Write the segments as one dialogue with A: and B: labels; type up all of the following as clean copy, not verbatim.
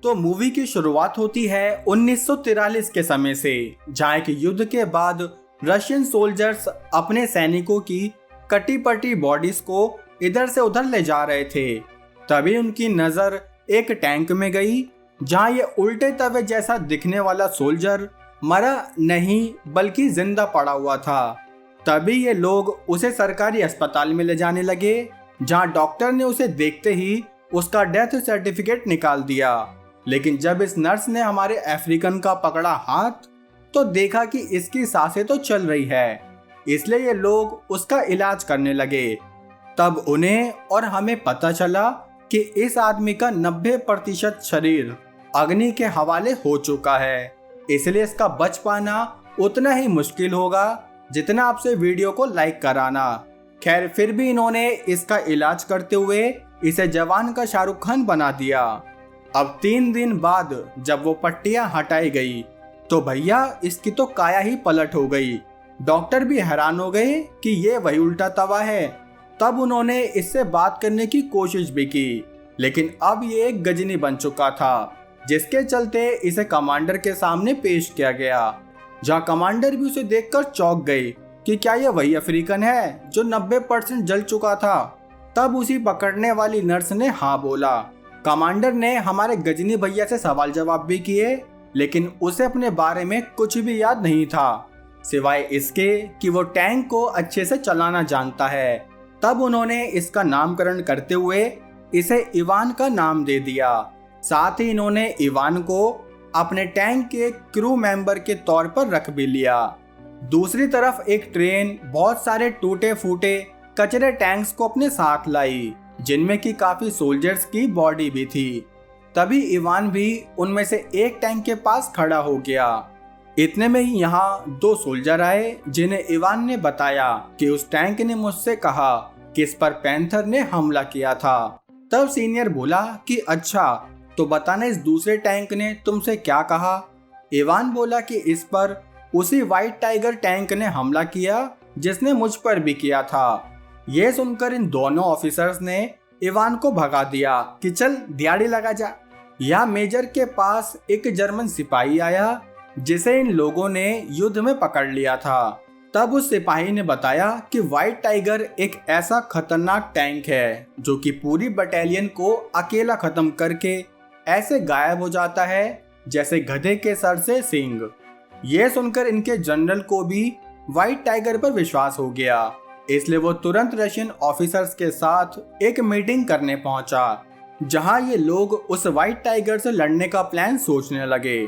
A: तो मूवी की शुरुआत होती है 1943 के समय से, जहाँ एक युद्ध के बाद रशियन सोल्जर्स अपने सैनिकों की कटी पटी बॉडीज को इधर से उधर ले जा रहे थे। तभी उनकी नजर एक टैंक में गई, जहाँ ये उल्टे तवे जैसा दिखने वाला सोल्जर मरा नहीं बल्कि जिंदा पड़ा हुआ था। तभी ये लोग उसे सरकारी अस्पताल में ले जाने लगे, जहाँ डॉक्टर ने उसे देखते ही उसका डेथ सर्टिफिकेट निकाल दिया। लेकिन जब इस नर्स ने हमारे अफ्रीकन का पकड़ा हाथ, तो देखा कि इसकी सांसें तो चल रही है, इसलिए ये लोग उसका इलाज करने लगे। तब उन्हें और हमें पता चला कि इस आदमी का 90% शरीर अग्नि के हवाले हो चुका है, इसलिए इसका बच पाना उतना ही मुश्किल होगा जितना आपसे वीडियो को लाइक कराना। खैर, फिर भी इन्होंने इसका इलाज करते हुए इसे जवान का शाहरुख खान बना दिया। अब 3 दिन बाद जब वो पट्टियां हटाई गई तो भैया इसकी तो काया ही पलट हो गई। डॉक्टर भी हैरान हो गए कि ये वही उल्टा तवा है। तब उन्होंने इससे बात करने की कोशिश भी की, लेकिन अब ये एक गजनी बन चुका था, जिसके चलते इसे कमांडर के सामने पेश किया गया, जहां कमांडर भी उसे देखकर चौंक गए कि क्या ये वही अफ्रीकन है जो 90% जल चुका था। तब उसी पकड़ने वाली नर्स ने हाँ बोला। कमांडर ने हमारे गजनी भैया से सवाल जवाब भी किए, लेकिन उसे अपने बारे में कुछ भी याद नहीं था, सिवाय इसके कि वो टैंक को अच्छे से चलाना जानता है। तब उन्होंने इसका नामकरण करते हुए इसे इवान का नाम दे दिया। साथ ही इन्होंने इवान को अपने टैंक के क्रू मेंबर के तौर पर रख भी लिया। दूसरी तरफ एक ट्रेन बहुत सारे टूटे फूटे कचरे टैंक्स को अपने साथ लाई, जिनमें की काफी सोल्जर्स की बॉडी भी थी। तभी इवान भी उनमें से एक टैंक के पास खड़ा हो गया। इतने में ही यहाँ 2 सोल्जर आए, जिन्हें इवान ने बताया कि उस टैंक ने मुझसे कहा कि इस पर पैंथर ने हमला किया था। तब सीनियर बोला कि अच्छा, तो बताना इस दूसरे टैंक ने तुमसे क्या कहा। इवान बोला कि इस पर उसी व्हाइट टाइगर टैंक ने हमला किया जिसने मुझ पर भी किया था। यह सुनकर इन दोनों ऑफिसर्स ने इवान को भगा दिया कि चल दिहाड़ी लगा जा। यहाँ मेजर के पास एक जर्मन सिपाही आया, जिसे इन लोगों ने युद्ध में पकड़ लिया था। तब उस सिपाही ने बताया कि व्हाइट टाइगर एक ऐसा खतरनाक टैंक है जो कि पूरी बटालियन को अकेला खत्म करके ऐसे गायब हो जाता है जैसे गधे के सर से सींग। ये सुनकर इनके जनरल को भी व्हाइट टाइगर पर विश्वास हो गया, इसलिए वो तुरंत रशियन ऑफिसर्स के साथ एक मीटिंग करने पहुंचा, जहां ये लोग उस व्हाइट टाइगर से लड़ने का प्लान सोचने लगे।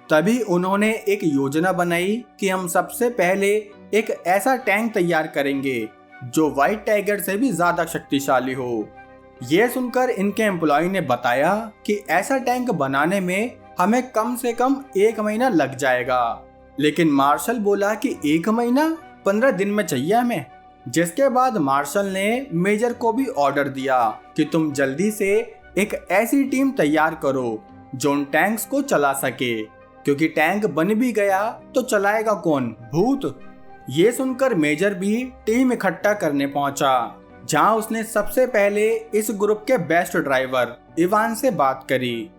A: तभी उन्होंने एक योजना बनाई कि हम सबसे पहले एक ऐसा टैंक तैयार करेंगे जो व्हाइट टाइगर से भी ज्यादा शक्तिशाली हो। ये सुनकर इनके एम्प्लॉय ने बताया कि ऐसा टैंक बनाने में हमें कम से कम 1 महीना लग जाएगा, लेकिन मार्शल बोला कि 1 महीना 15 दिन में चाहिए हमें। जिसके बाद मार्शल ने मेजर को भी ऑर्डर दिया कि तुम जल्दी से एक ऐसी टीम तैयार करो जो उन टैंक्स को चला सके, क्योंकि टैंक बन भी गया तो चलाएगा कौन, भूत। ये सुनकर मेजर भी टीम इकट्ठा करने पहुंचा, जहां उसने सबसे पहले इस ग्रुप के बेस्ट ड्राइवर इवान से बात करी।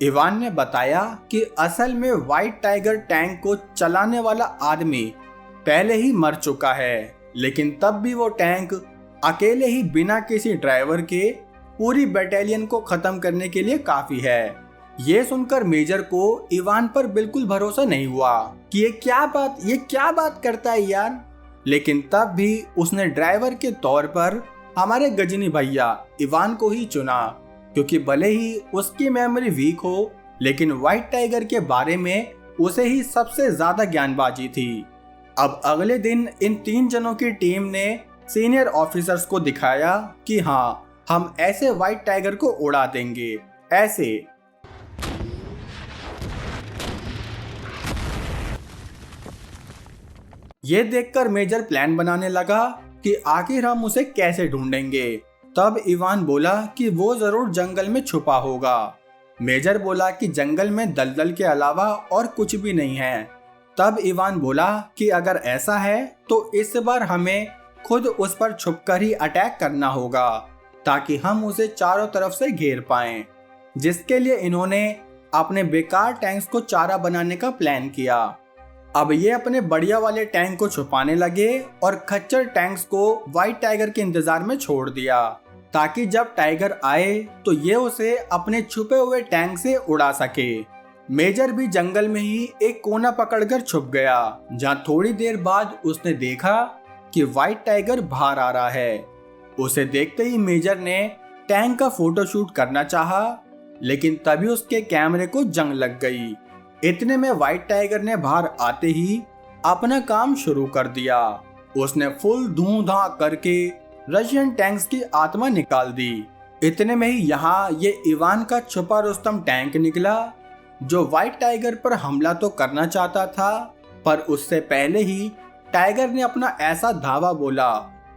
A: इवान ने बताया कि असल में व्हाइट टाइगर टैंक को चलाने वाला आदमी पहले ही मर चुका है, लेकिन तब भी वो टैंक अकेले ही बिना किसी ड्राइवर के पूरी बटालियन को खत्म करने के लिए काफी है। ये सुनकर मेजर को इवान पर बिल्कुल भरोसा नहीं हुआ कि ये क्या बात करता है यार। लेकिन तब भी उसने ड्राइवर के तौर पर हमारे गजनी भैया इवान को ही चुना, क्योंकि भले ही उसकी मेमोरी वीक हो, लेकिन व्हाइट टाइगर के बारे में उसे ही सबसे ज्यादा ज्ञानबाजी थी। अब अगले दिन इन 3 जनों की टीम ने सीनियर ऑफिसर्स को दिखाया कि हाँ, हम ऐसे व्हाइट टाइगर को उड़ा देंगे, ऐसे। ये देखकर मेजर प्लान बनाने लगा कि आखिर हम उसे कैसे ढूंढेंगे। तब इवान बोला कि वो जरूर जंगल में छुपा होगा। मेजर बोला कि जंगल में दलदल के अलावा और कुछ भी नहीं है। तब इवान बोला कि अगर ऐसा है तो इस बार हमें खुद उस पर छुपकर ही अटैक करना होगा, ताकि हम उसे चारों तरफ से घेर पाएं। जिसके लिए इन्होंने अपने बेकार टैंक्स को चारा बनाने का प्लान किया। अब ये अपने बढ़िया वाले टैंक को छुपाने लगे और खच्चर टैंक्स को व्हाइट टाइगर के इंतजार में छोड़ दिया, ताकि जब टाइगर आए तो ये उसे अपने छुपे हुए टैंक से उड़ा सके। मेजर भी जंगल में ही एक कोना पकड़कर छुप गया, जहाँ थोड़ी देर बाद उसने देखा कि व्हाइट टाइगर बाहर आ रहा है। उसे देखते ही मेजर ने टैंक का फोटोशूट करना चाहा, लेकिन तभी उसके कैमरे को जंग लग गई। इतने में व्हाइट टाइगर ने बाहर आते ही अपना काम शुरू कर दिया। उसने फुल धूं-धां करके रशियन टैंक्स की आत्मा निकाल दी। इतने में ही यहाँ ये इवान का छुपा रुस्तम टैंक निकला, जो व्हाइट टाइगर पर हमला तो करना चाहता था, पर उससे पहले ही टाइगर ने अपना ऐसा धावा बोला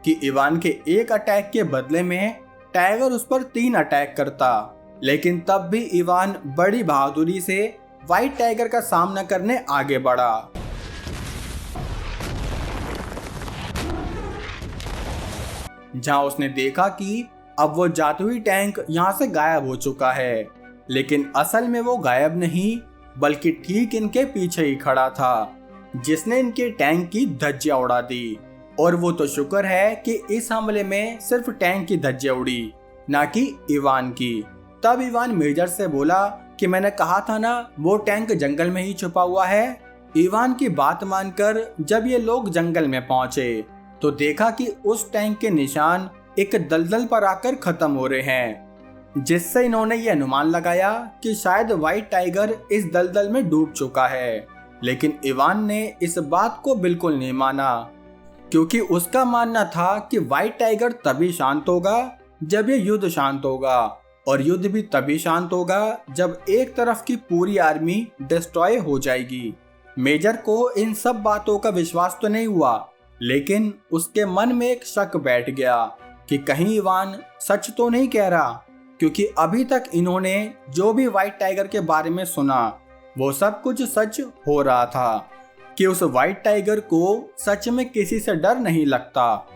A: कि इवान के एक अटैक के बदले में टाइगर उस पर 3 अटैक करता। लेकिन तब भी इवान बड़ी बहादुरी से व्हाइट टाइगर का सामना करने आगे बढ़ा। जहां उसने देखा कि अब वो जादुई टैंक यहां से गायब हो चुका है, लेकिन असल में वो गायब नहीं बल्कि ठीक इनके पीछे ही खड़ा था, जिसने इनके टैंक की धज्जियां उड़ा दी। और वो तो शुक्र है कि इस हमले में सिर्फ टैंक की धज्जियां उड़ी, ना कि इवान की। तब इवान मेजर से बोला कि मैंने कहा था ना, वो टैंक जंगल में ही छुपा हुआ है। इवान की बात मानकर जब ये लोग जंगल में पहुंचे तो देखा कि उस टैंक के निशान एक दलदल पर आकर खत्म हो रहे हैं, जिससे इन्होंने ये अनुमान लगाया कि शायद व्हाइट टाइगर इस दलदल में डूब चुका है। लेकिन इवान ने इस बात को बिल्कुल नहीं माना, क्योंकि उसका मानना था कि व्हाइट टाइगर तभी शांत होगा जब ये युद्ध शांत होगा, और युद्ध भी तभी शांत होगा जब एक तरफ की पूरी आर्मी डिस्ट्रॉय हो जाएगी। मेजर को इन सब बातों का विश्वास तो नहीं हुआ, लेकिन उसके मन में एक शक बैठ गया कि कहीं इवान सच तो नहीं कह रहा, क्योंकि अभी तक इन्होंने जो भी व्हाइट टाइगर के बारे में सुना वो सब कुछ सच हो रहा था, कि उस व्हाइट टाइगर को सच में किसी से डर नहीं लगता।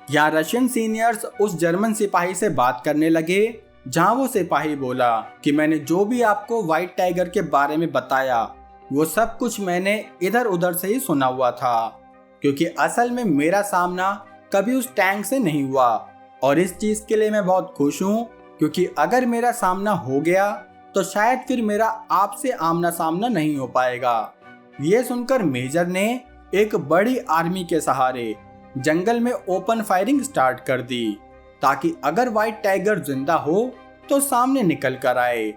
A: यहाँ रशियन सीनियर्स उस जर्मन सिपाही से बात करने लगे, जहाँ वो सिपाही बोला कि मैंने जो भी आपको व्हाइट टाइगर के बारे में बताया वो सब कुछ मैंने इधर उधर से ही सुना हुआ था, क्योंकि असल में मेरा सामना कभी उस टैंक से नहीं हुआ। और इस चीज के लिए मैं बहुत खुश हूँ, क्योंकि अगर मेरा सामना हो गया तो शायद फिर मेरा आपसे आमना सामना नहीं हो पाएगा। ये सुनकर मेजर ने एक बड़ी आर्मी के सहारे जंगल में ओपन फायरिंग स्टार्ट कर दी, ताकि अगर व्हाइट टाइगर जिंदा हो तो सामने निकल कर आए।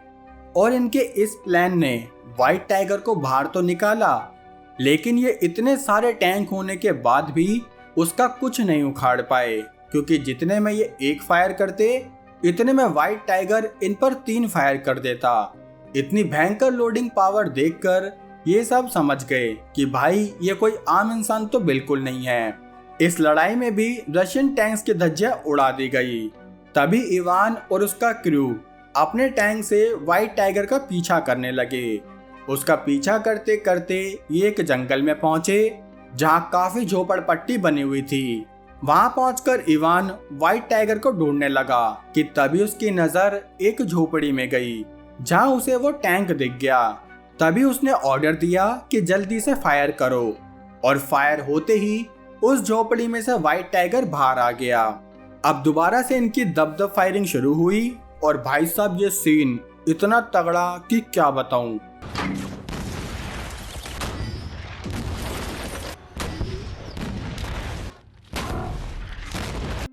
A: और इनके इस प्लान ने व्हाइट टाइगर को बाहर तो निकाला, लेकिन ये इतने सारे टैंक होने के बाद भी उसका कुछ नहीं उखाड़ पाए, क्योंकि जितने में ये एक फायर करते इतने में व्हाइट टाइगर इन पर 3 फायर कर देता। इतनी भयंकर लोडिंग पावर देखकर ये सब समझ गए कि भाई ये कोई आम इंसान तो बिल्कुल नहीं है। इस लड़ाई में भी रशियन टैंक्स की धज्जियां उड़ा दी गई। तभी इवान और उसका क्रू अपने टैंक से व्हाइट टाइगर का पीछा करने लगे। उसका पीछा करते करते ये एक जंगल में पहुंचे, जहां काफी झोपड़पट्टी बनी हुई थी। वहां पहुंचकर इवान व्हाइट टाइगर को ढूंढने लगा कि तभी उसकी नजर एक झोपड़ी में गई, जहां उसे वो टैंक दिख गया। तभी उसने ऑर्डर दिया कि जल्दी से फायर करो, और फायर होते ही उस झोपड़ी में से व्हाइट टाइगर बाहर आ गया। अब दोबारा से इनकी दबदब फायरिंग शुरू हुई, और भाई साहब ये सीन इतना तगड़ा कि क्या बताऊं।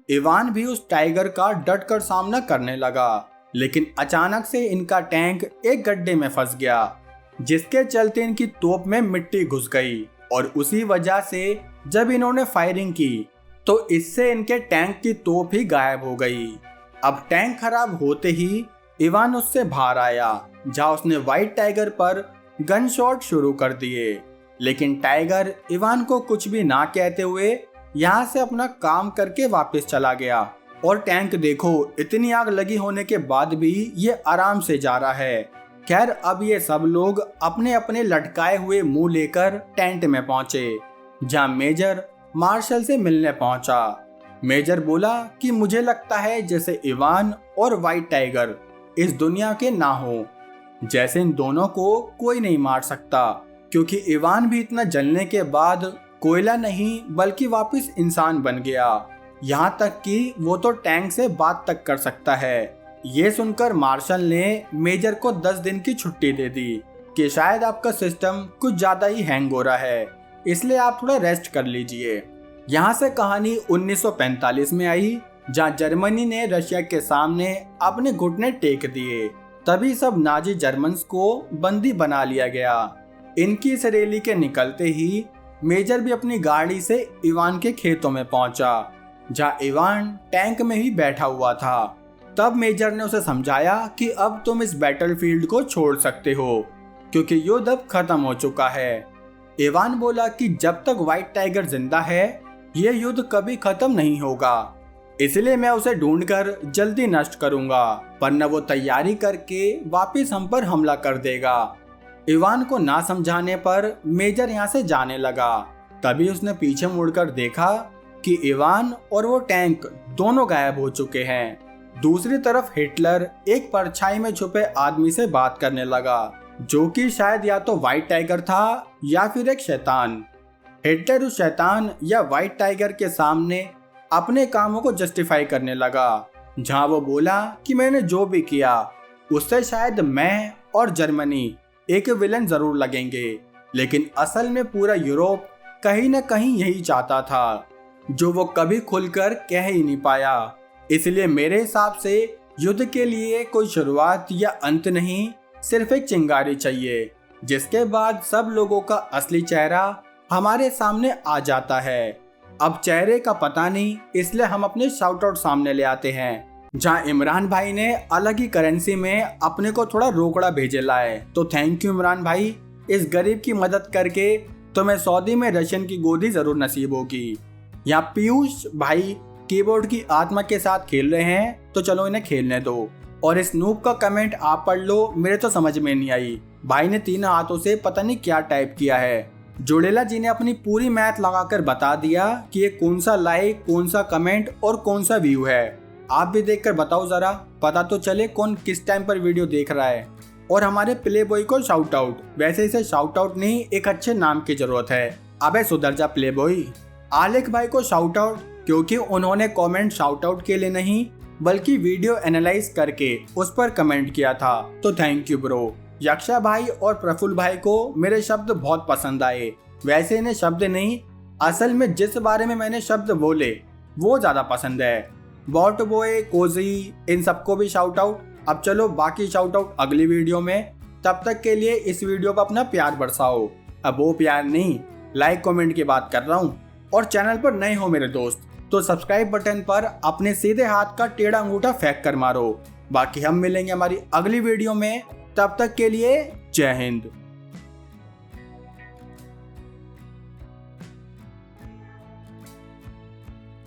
A: इवान भी उस टाइगर का डट कर सामना करने लगा, लेकिन अचानक से इनका टैंक एक गड्ढे में फंस गया, जिसके चलते इनकी तोप में मिट्टी घुस गई। और उसी वजह से जब इन्होंने फायरिंग की तो इससे इनके टैंक की तोप ही गायब हो गई। अब टैंक खराब होते ही इवान उससे बाहर आया, जहां उसने व्हाइट टाइगर पर गन शॉट शुरू कर दिए। लेकिन टाइगर इवान को कुछ भी ना कहते हुए यहाँ से अपना काम करके वापस चला गया। और टैंक देखो, इतनी आग लगी होने के बाद भी ये आराम से जा रहा है। खैर, अब ये सब लोग अपने अपने लटकाए हुए मुंह लेकर टेंट में पहुंचे, जहां मेजर मार्शल से मिलने पहुंचा। मेजर बोला कि मुझे लगता है जैसे इवान और व्हाइट टाइगर इस दुनिया के ना हो। जैसे इन दोनों को कोई नहीं मार सकता, क्योंकि इवान भी इतना जलने के बाद कोयला नहीं बल्कि वापस इंसान बन गया। यहाँ तक कि वो तो टैंक से बात तक कर सकता है। ये सुनकर मार्शल ने मेजर को 10 दिन की छुट्टी दे दी कि शायद आपका सिस्टम कुछ ज्यादा ही हैंग हो रहा है, इसलिए आप थोड़ा रेस्ट कर लीजिए। यहाँ से कहानी 1945 में आई, जहाँ जर्मनी ने रशिया के सामने अपने घुटने टेक दिए। तभी सब नाजी जर्मन्स को बंदी बना लिया गया। इनकी इस रैली के निकलते ही मेजर भी अपनी गाड़ी से इवान के खेतों में पहुंचा, जहाँ इवान टैंक में ही बैठा हुआ था। तब मेजर ने उसे समझाया कि अब तुम इस बैटलफील्ड को छोड़ सकते हो, क्योंकि युद्ध अब खत्म हो चुका है। इवान बोला कि जब तक व्हाइट टाइगर जिंदा है ये युद्ध कभी खत्म नहीं होगा, इसलिए मैं उसे ढूंढकर जल्दी नष्ट करूंगा, वरना वो तैयारी करके वापस हम पर हमला कर देगा। इवान को ना समझाने पर मेजर यहाँ से जाने लगा। तभी उसने पीछे मुड़कर देखा कि इवान और वो टैंक दोनों गायब हो चुके हैं। दूसरी तरफ हिटलर एक परछाई में छुपे आदमी से बात करने लगा, जो कि शायद या तो व्हाइट टाइगर था या फिर एक शैतान। हिटलर उस शैतान या व्हाइट टाइगर के सामने अपने कामों को जस्टिफाई करने लगा, जहां वो बोला कि मैंने जो भी किया उससे शायद मैं और जर्मनी एक विलन जरूर लगेंगे, लेकिन असल में पूरा यूरोप कहीं न कहीं यही चाहता था, जो वो कभी खुलकर कह ही नहीं पाया। इसलिए मेरे हिसाब से युद्ध के लिए कोई शुरुआत या अंत नहीं, सिर्फ एक चिंगारी चाहिए, जिसके बाद सब लोगों का असली चेहरा हमारे सामने आ जाता है। अब चेहरे का पता नहीं, इसलिए हम अपने शाउट आउट सामने ले आते हैं, जहां इमरान भाई ने अलग ही करेंसी में अपने को थोड़ा रोकड़ा भेजे लाए। तो थैंक यू इमरान भाई, इस गरीब की मदद करके तुम्हें सऊदी में रशियन की गोदी जरूर नसीब होगी। यहाँ पीयूष भाई कीबोर्ड की आत्मा के साथ खेल रहे हैं, तो चलो इन्हें खेलने दो। और इस नूब का कमेंट आप पढ़ लो, मेरे तो समझ में नहीं आई। भाई ने 3 हाथों से पता नहीं क्या टाइप किया है। जोडेला जी ने अपनी पूरी मैथ लगाकर बता दिया कि ये कौन सा लाइक, कौन सा कमेंट और कौन सा व्यू है। आप भी देखकर बताओ जरा, पता तो चले कौन किस टाइम पर वीडियो देख रहा है। और हमारे प्ले बॉय को शाउट आउट, वैसे इसे शाउट आउट नहीं, एक अच्छे नाम की जरूरत है। अबे सुधर जा प्ले बॉय। आलेख भाई को शाउट आउट, क्योंकि उन्होंने कमेंट शाउट आउट के लिए नहीं बल्कि वीडियो एनालाइज करके उस पर कमेंट किया था, तो थैंक यू ब्रो। यक्षा भाई और प्रफुल्ल भाई को मेरे शब्द बहुत पसंद आए। वैसे इन्हें शब्द नहीं, असल में जिस बारे में मैंने शब्द बोले वो ज्यादा पसंद है। बॉट बॉय, कोजी, इन सबको भी शाउट आउट। अब चलो बाकी शाउट आउट अगली वीडियो में। तब तक के लिए इस वीडियो पर अपना प्यार बरसाओ। अब वो प्यार नहीं, लाइक कमेंट की बात कर रहा हूँ। और चैनल पर नए हो मेरे दोस्त तो सब्सक्राइब बटन पर अपने सीधे हाथ का टेढ़ा अंगूठा फेंक कर मारो। बाकी हम मिलेंगे हमारी अगली वीडियो में, तब तक के लिए जय हिंद।